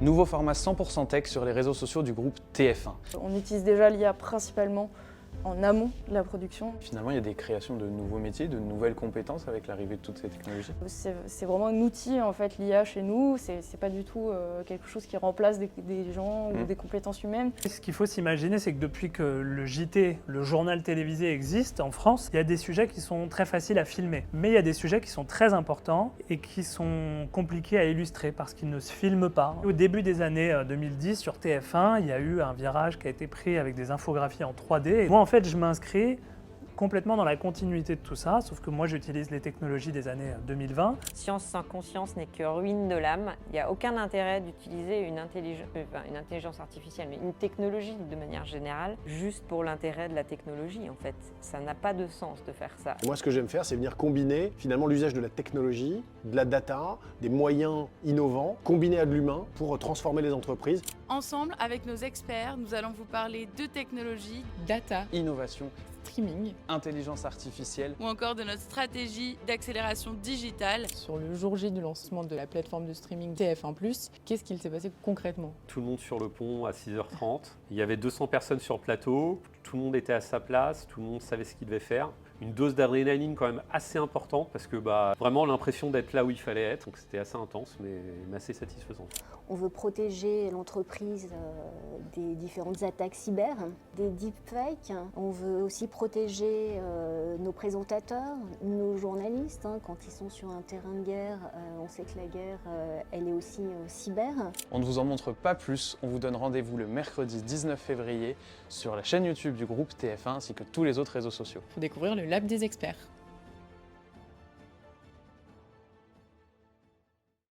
Nouveau format 100% tech sur les réseaux sociaux du groupe TF1. On utilise déjà l'IA principalement en amont de la production. Finalement, il y a des créations de nouveaux métiers, de nouvelles compétences avec l'arrivée de toutes ces technologies. C'est vraiment un outil en fait, l'IA chez nous. C'est pas du tout quelque chose qui remplace des gens ou des compétences humaines. Ce qu'il faut s'imaginer, c'est que depuis que le JT, le journal télévisé existe en France, il y a des sujets qui sont très faciles à filmer. Mais il y a des sujets qui sont très importants et qui sont compliqués à illustrer parce qu'ils ne se filment pas. Au début des années 2010, sur TF1, il y a eu un virage qui a été pris avec des infographies en 3D. Et moi, en fait, je m'inscris complètement dans la continuité de tout ça, sauf que moi j'utilise les technologies des années 2020. Science sans conscience n'est que ruine de l'âme. Il n'y a aucun intérêt d'utiliser une intelligence artificielle, mais une technologie de manière générale, juste pour l'intérêt de la technologie en fait. Ça n'a pas de sens de faire ça. Moi ce que j'aime faire, c'est venir combiner finalement l'usage de la technologie, de la data, des moyens innovants, combinés à de l'humain pour transformer les entreprises. Ensemble, avec nos experts, nous allons vous parler de technologie, data, Innovation, streaming, intelligence artificielle ou encore de notre stratégie d'accélération digitale. sur le jour J du lancement de la plateforme de streaming TF1+, qu'est-ce qu'il s'est passé concrètement? Tout le monde sur le pont à 6h30. Il y avait 200 personnes sur le plateau, tout le monde était à sa place, tout le monde savait ce qu'il devait faire. Une dose d'adrénaline quand même assez importante parce que vraiment l'impression d'être là où il fallait être. Donc c'était assez intense mais assez satisfaisant. On veut protéger l'entreprise des différentes attaques cyber, des deepfakes. On veut aussi protéger nos présentateurs, nos journalistes. Quand ils sont sur un terrain de guerre, on sait que la guerre, elle est aussi cyber. On ne vous en montre pas plus, on vous donne rendez-vous le mercredi 19 février sur la chaîne YouTube du groupe TF1 ainsi que tous les autres réseaux sociaux. Il faut découvrir le Lab des experts.